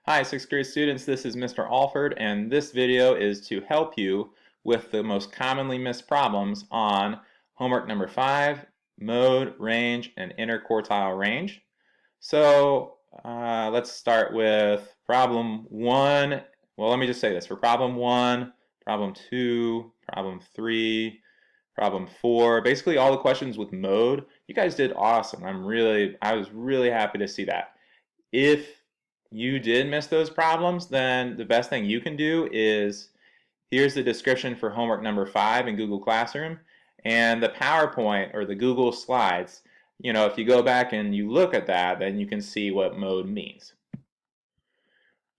Hi, 6th grade students, this is Mr. Alford, and this video is to help you with the most commonly missed problems on homework number 5, mode, range, and interquartile range. So let's start with problem 1. Well, let me just say this. For problem 1, problem 2, problem 3, problem 4, basically all the questions with mode, you guys did awesome. I was really happy to see that. If you did miss those problems, then the best thing you can do is here's the description for homework number 5 in Google Classroom and the PowerPoint or the Google Slides. You know, if you go back and you look at that, then you can see what mode means.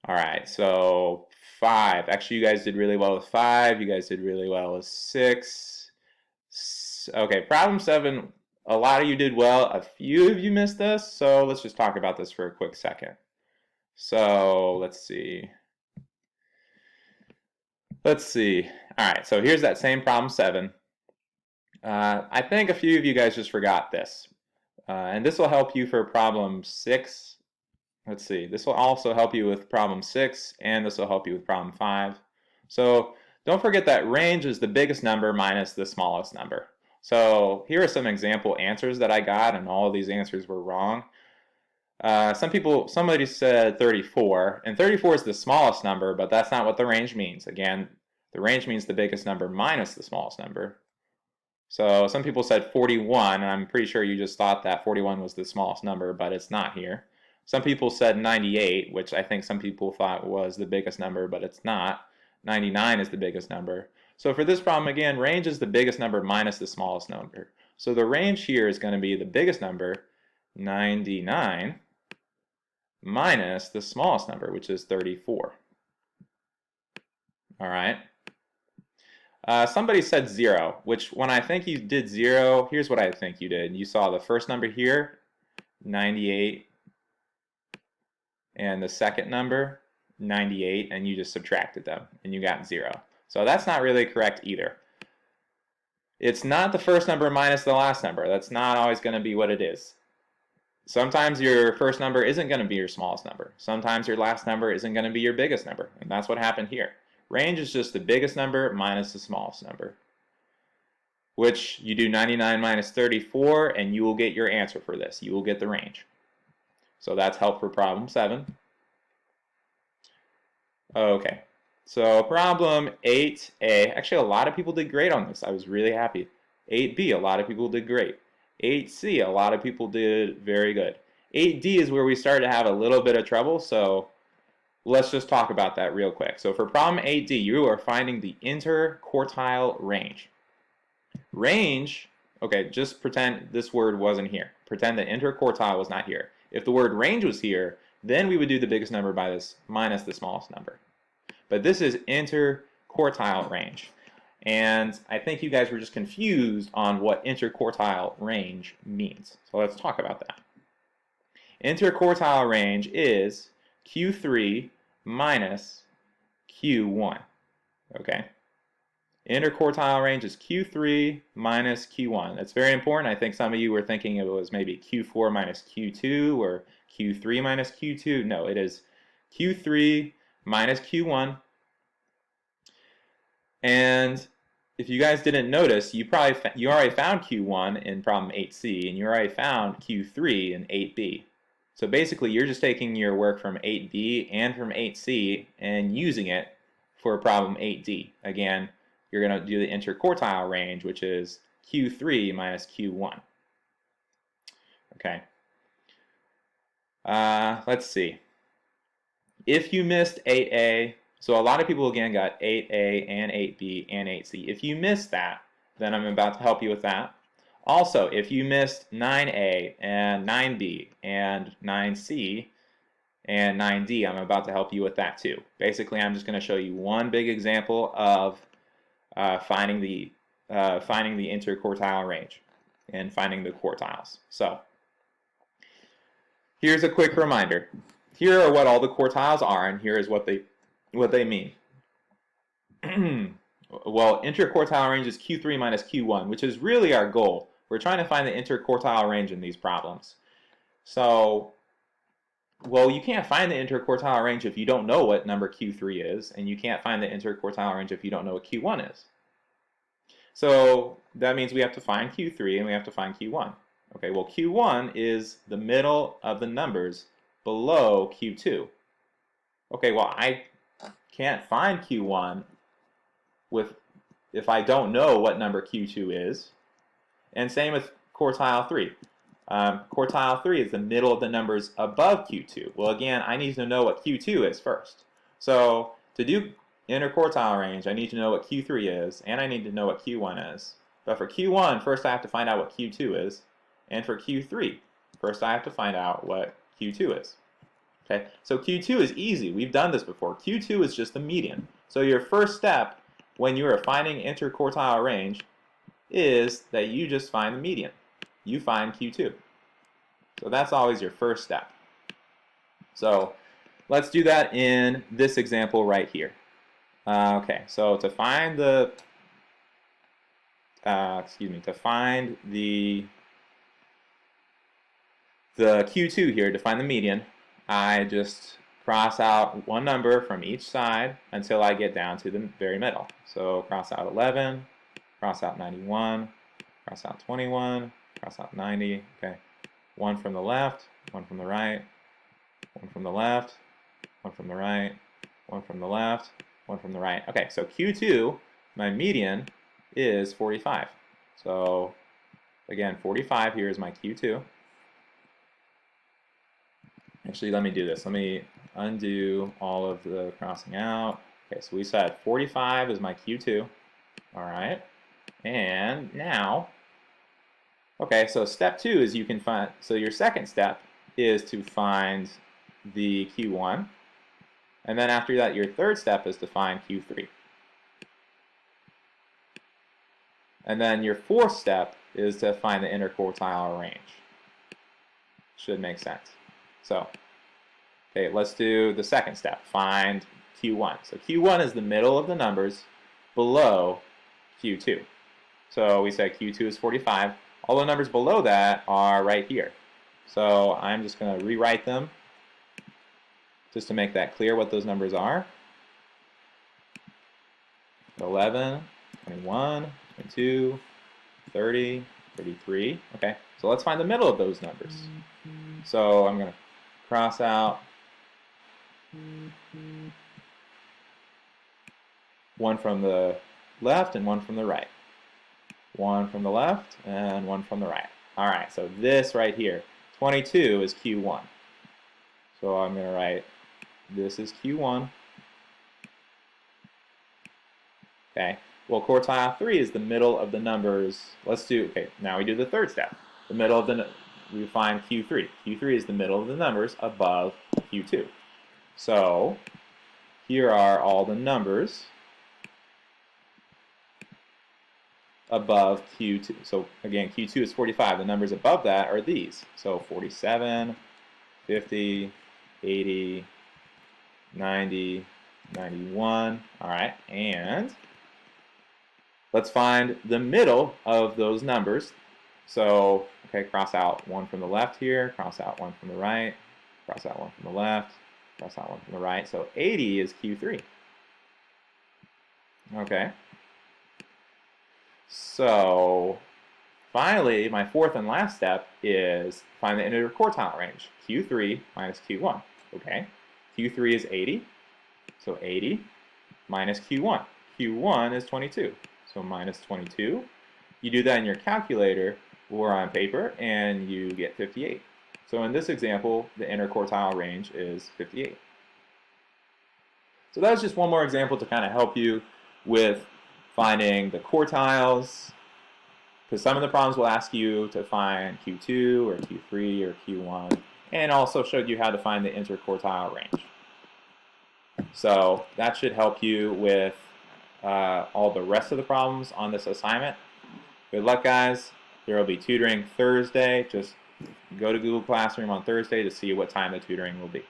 All right, so 5. Actually, you guys did really well with 5. You guys did really well with 6. Okay, problem 7, a lot of you did well. A few of you missed this, so let's just talk about this for a quick second. So let's see. All right, so here's that same problem 7. I think a few of you guys just forgot this. And this will help you for problem 6. Let's see, this will also help you with problem 6, and this will help you with problem 5. So don't forget that range is the biggest number minus the smallest number. So here are some example answers that I got, and all of these answers were wrong. Somebody said 34, and 34 is the smallest number, but that's not what the range means. Again, the range means the biggest number minus the smallest number. So some people said 41, and I'm pretty sure you just thought that 41 was the smallest number, but it's not here. Some people said 98, which I think some people thought was the biggest number, but it's not. 99 is the biggest number. So for this problem, again, range is the biggest number minus the smallest number. So the range here is going to be the biggest number, 99, minus the smallest number, which is 34. All right. Somebody said 0, which when I think you did 0, here's what I think you did. You saw the first number here, 98, and the second number, 98, and you just subtracted them, and you got 0. So that's not really correct either. It's not the first number minus the last number. That's not always going to be what it is. Sometimes your first number isn't going to be your smallest number. Sometimes your last number isn't going to be your biggest number, and that's what happened here. Range is just the biggest number minus the smallest number, which you do 99 minus 34, and you will get your answer for this. You will get the range. So that's help for problem 7. Okay, so problem 8a, actually a lot of people did great on this. I was really happy. 8b, a lot of people did great. 8c, a lot of people did very good. 8d is where we started to have a little bit of trouble, so let's just talk about that real quick. So for problem 8d, you are finding the interquartile range. Range, okay, just pretend this word wasn't here. Pretend that interquartile was not here. If the word range was here, then we would do the biggest number by this minus the smallest number. But this is interquartile range. And I think you guys were just confused on what interquartile range means. So let's talk about that. Interquartile range is Q3 minus Q1. Okay? Interquartile range is Q3 minus Q1. That's very important. I think some of you were thinking it was maybe Q4 minus Q2 or Q3 minus Q2. No, it is Q3 minus Q1. And if you guys didn't notice, you already found Q1 in problem 8c, and you already found Q3 in 8b. So basically, you're just taking your work from 8b and from 8c and using it for problem 8d. Again, you're going to do the interquartile range, which is Q3 minus Q1. Okay. Let's see. If you missed 8a, so a lot of people again got 8a and 8b and 8c. If you missed that, then I'm about to help you with that. Also, if you missed 9a and 9b and 9c and 9d, I'm about to help you with that too. Basically, I'm just going to show you one big example of finding the interquartile range and finding the quartiles. So here's a quick reminder. Here are what all the quartiles are, and here is what they mean. Well, interquartile range is Q3 minus Q1, which is really our goal. We're trying to find the interquartile range in these problems. So Well, you can't find the interquartile range if you don't know what number Q3 is, and you can't find the interquartile range if you don't know what Q1 is. So that means we have to find Q3 and we have to find Q1. Okay, well Q1 is the middle of the numbers below Q2. Okay, well I can't find Q1 if I don't know what number Q2 is. And same with quartile 3. Quartile 3 is the middle of the numbers above Q2. Well, again, I need to know what Q2 is first. So to do interquartile range, I need to know what Q3 is, and I need to know what Q1 is. But for Q1, first I have to find out what Q2 is. And for Q3, first I have to find out what Q2 is. Okay, so Q2 is easy. We've done this before. Q2 is just the median. So your first step when you are finding interquartile range is that you just find the median. You find Q2. So that's always your first step. So let's do that in this example right here. Okay, so to find the Q2 here, to find the median, I just cross out one number from each side until I get down to the very middle. So cross out 11, cross out 91, cross out 21, cross out 90, okay. One from the left, one from the right, one from the left, one from the right, one from the left, one from the right. Okay, so Q2, my median, is 45. So again, 45 here is my Q2. Actually, let me do this. Let me undo all of the crossing out. Okay, so we said 45 is my Q2. All right. And now, okay, so step 2 is you can find, so your second step is to find the Q1. And then after that, your third step is to find Q3. And then your fourth step is to find the interquartile range. Should make sense. So, okay, let's do the second step, find Q1. So Q1 is the middle of the numbers below Q2. So we said Q2 is 45. All the numbers below that are right here. So I'm just going to rewrite them just to make that clear what those numbers are. 11, 21, 22, 30, 33. Okay, so let's find the middle of those numbers. So I'm going to cross out one from the left and one from the right. One from the left and one from the right. All right, so this right here, 22 is Q1. So I'm going to write this is Q1. Okay, well quartile 3 is the middle of the numbers. Let's do, okay, now we do the third step. The middle of the, we find Q3. Q3 is the middle of the numbers above Q2. So here are all the numbers above Q2. So again, Q2 is 45. The numbers above that are these. So 47, 50, 80, 90, 91. All right, and let's find the middle of those numbers. So, okay, cross out one from the left here, cross out one from the right, cross out one from the left, cross out one from the right. So 80 is Q3. Okay. So finally, my fourth and last step is find the interquartile range. Q3 minus Q1. Okay. Q3 is 80. So 80 minus Q1. Q1 is 22. So minus 22. You do that in your calculator or on paper, and you get 58. So in this example, the interquartile range is 58. So that was just one more example to kind of help you with finding the quartiles, because some of the problems will ask you to find Q2 or Q3 or Q1, and also showed you how to find the interquartile range. So that should help you with all the rest of the problems on this assignment. Good luck, guys. There will be tutoring Thursday. Just go to Google Classroom on Thursday to see what time the tutoring will be.